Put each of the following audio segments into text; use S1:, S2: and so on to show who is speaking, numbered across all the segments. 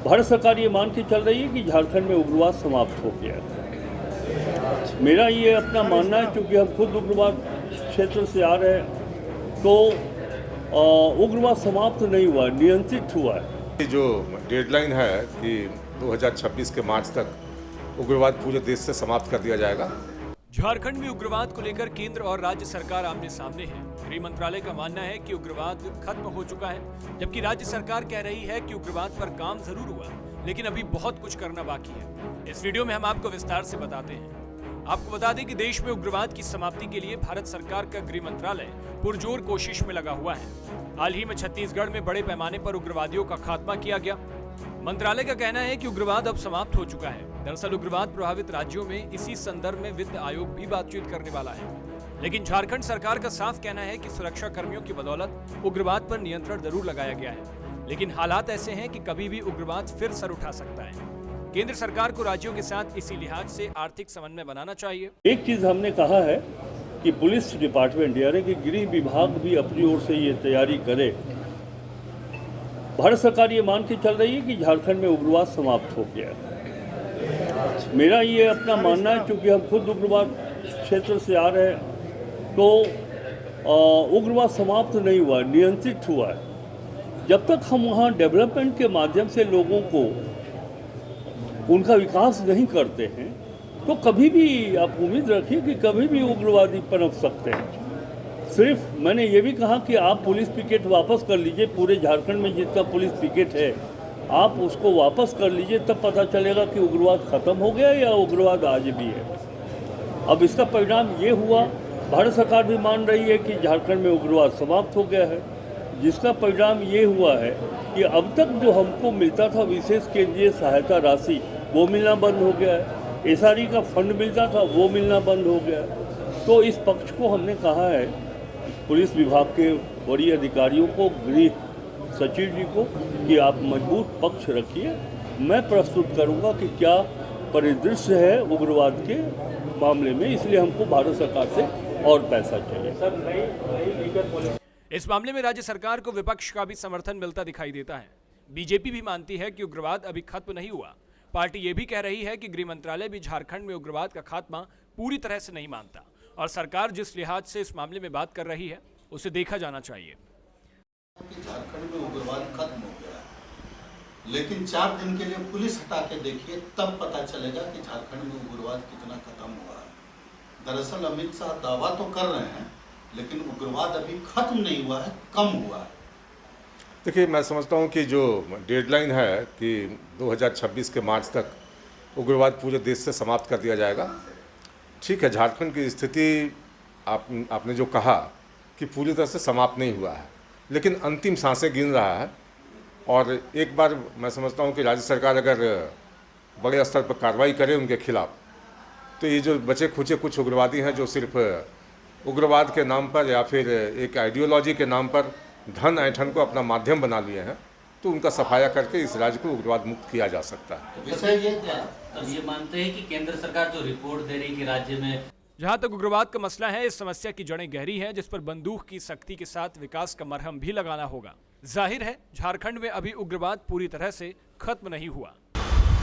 S1: भारत सरकार ये मान के चल रही है कि झारखंड में उग्रवाद समाप्त हो गया है। मेरा ये अपना मानना है, क्योंकि हम खुद उग्रवाद क्षेत्र से आ रहे हैं, तो उग्रवाद समाप्त नहीं हुआ, नियंत्रित हुआ है।
S2: जो डेडलाइन है कि 2026 के मार्च तक उग्रवाद पूरे देश से समाप्त कर दिया जाएगा।
S3: झारखंड में उग्रवाद को लेकर केंद्र और राज्य सरकार आमने सामने है। गृह मंत्रालय का मानना है कि उग्रवाद खत्म हो चुका है, जबकि राज्य सरकार कह रही है कि उग्रवाद पर काम जरूर हुआ, लेकिन अभी बहुत कुछ करना बाकी है। इस वीडियो में हम आपको विस्तार से बताते हैं। आपको बता दें कि देश में उग्रवाद की समाप्ति के लिए भारत सरकार का गृह मंत्रालय पुरजोर कोशिश में लगा हुआ है। हाल ही में छत्तीसगढ़ में बड़े पैमाने पर उग्रवादियों का खात्मा किया गया। मंत्रालय का कहना है कि उग्रवाद अब समाप्त हो चुका है। दरअसल उग्रवाद प्रभावित राज्यों में इसी संदर्भ में वित्त आयोग भी बातचीत करने वाला है, लेकिन झारखंड सरकार का साफ कहना है कि सुरक्षा कर्मियों की बदौलत उग्रवाद पर नियंत्रण जरूर लगाया गया है, लेकिन हालात ऐसे हैं कि कभी भी उग्रवाद फिर सर उठा सकता है। केंद्र सरकार को राज्यों के साथ इसी लिहाज से आर्थिक समन्वय बनाना चाहिए।
S1: एक चीज हमने कहा है कि पुलिस डिपार्टमेंट यानी कि गृह विभाग भी अपनी ओर से ये तैयारी करे। भारत सरकार ये मान के चल रही है कि झारखंड में उग्रवाद समाप्त हो गया है। मेरा ये अपना मानना है, क्योंकि हम खुद उग्रवाद क्षेत्र से आ रहे हैं, तो उग्रवाद समाप्त नहीं हुआ, नियंत्रित हुआ है। जब तक हम वहाँ डेवलपमेंट के माध्यम से लोगों को उनका विकास नहीं करते हैं, तो कभी भी आप उम्मीद रखिए कि कभी भी उग्रवादी पनप सकते हैं। सिर्फ मैंने ये भी कहा कि आप पुलिस पिकेट वापस कर लीजिए, पूरे झारखंड में जितना पुलिस पिकेट है आप उसको वापस कर लीजिए, तब पता चलेगा कि उग्रवाद खत्म हो गया या उग्रवाद आज भी है। अब इसका परिणाम ये हुआ, भारत सरकार भी मान रही है कि झारखंड में उग्रवाद समाप्त हो गया है, जिसका परिणाम ये हुआ है कि अब तक जो हमको मिलता था विशेष केंद्रीय सहायता राशि, वो मिलना बंद हो गया है। एसआरई का फंड मिलता था, वो मिलना बंद हो गया है। तो इस पक्ष को हमने कहा है पुलिस विभाग के वरीय अधिकारियों को, गृह सचिव जी को, कि आप मजबूत पक्ष रखिए। मैं प्रस्तुत करूंगा कि क्या परिदृश्य है उग्रवाद के मामले में, इसलिए हमको भारत सरकार से और पैसा चाहिए।
S3: इस मामले में राज्य सरकार को विपक्ष का भी समर्थन मिलता दिखाई देता है। बीजेपी भी मानती है कि उग्रवाद अभी खत्म नहीं हुआ। पार्टी ये भी कह रही है कि गृह मंत्रालय भी झारखंड में उग्रवाद का खात्मा पूरी तरह से नहीं मानता, और सरकार जिस लिहाज से इस मामले में बात कर रही है उसे देखा जाना चाहिए।
S4: झारखंड में उग्रवाद खत्म हो गया है, लेकिन 4 दिन के लिए पुलिस हटा के देखिए, तब पता चलेगा कि झारखंड में उग्रवाद कितना खत्म हुआ है। दरअसल अमित शाह दावा तो कर रहे हैं, लेकिन उग्रवाद अभी खत्म नहीं हुआ है, कम हुआ है।
S2: देखिए, मैं समझता हूँ कि जो डेडलाइन है कि 2026 के मार्च तक उग्रवाद पूरे देश से समाप्त कर दिया जाएगा। ठीक है, झारखंड की स्थिति आपने जो कहा कि पूरी तरह से समाप्त नहीं हुआ है, लेकिन अंतिम सांसें गिन रहा है। और एक बार मैं समझता हूँ कि राज्य सरकार अगर बड़े स्तर पर कार्रवाई करे उनके खिलाफ, तो ये जो बचे खुचे कुछ उग्रवादी हैं जो सिर्फ उग्रवाद के नाम पर या फिर एक आइडियोलॉजी के नाम पर धन ऐंठन को अपना माध्यम बना लिए हैं, तो उनका सफाया करके इस राज्य को उग्रवाद मुक्त किया जा सकता है।
S5: विषय ये क्या, तब ये मानते हैं कि केंद्र सरकार जो रिपोर्ट दे रही कि राज्य में
S3: जहां तक उग्रवाद का मसला है, इस समस्या की जड़ें गहरी हैं, जिस पर बंदूक की सख्ती के साथ विकास का मरहम भी लगाना होगा। जाहिर है झारखंड में अभी उग्रवाद पूरी तरह से खत्म नहीं हुआ।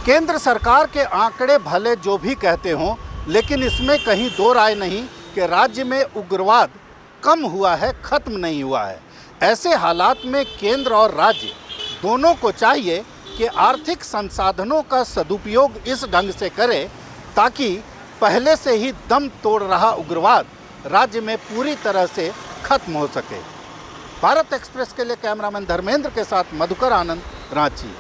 S6: केंद्र सरकार के आंकड़े भले जो भी कहते हों, लेकिन इसमें कहीं दो राय नहीं कि राज्य में उग्रवाद कम हुआ है, खत्म नहीं हुआ है। ऐसे हालात में केंद्र और राज्य दोनों को चाहिए कि आर्थिक संसाधनों का सदुपयोग इस ढंग से करे ताकि पहले से ही दम तोड़ रहा उग्रवाद राज्य में पूरी तरह से खत्म हो सके। भारत एक्सप्रेस के लिए कैमरामैन धर्मेंद्र के साथ मधुकर आनंद, रांची।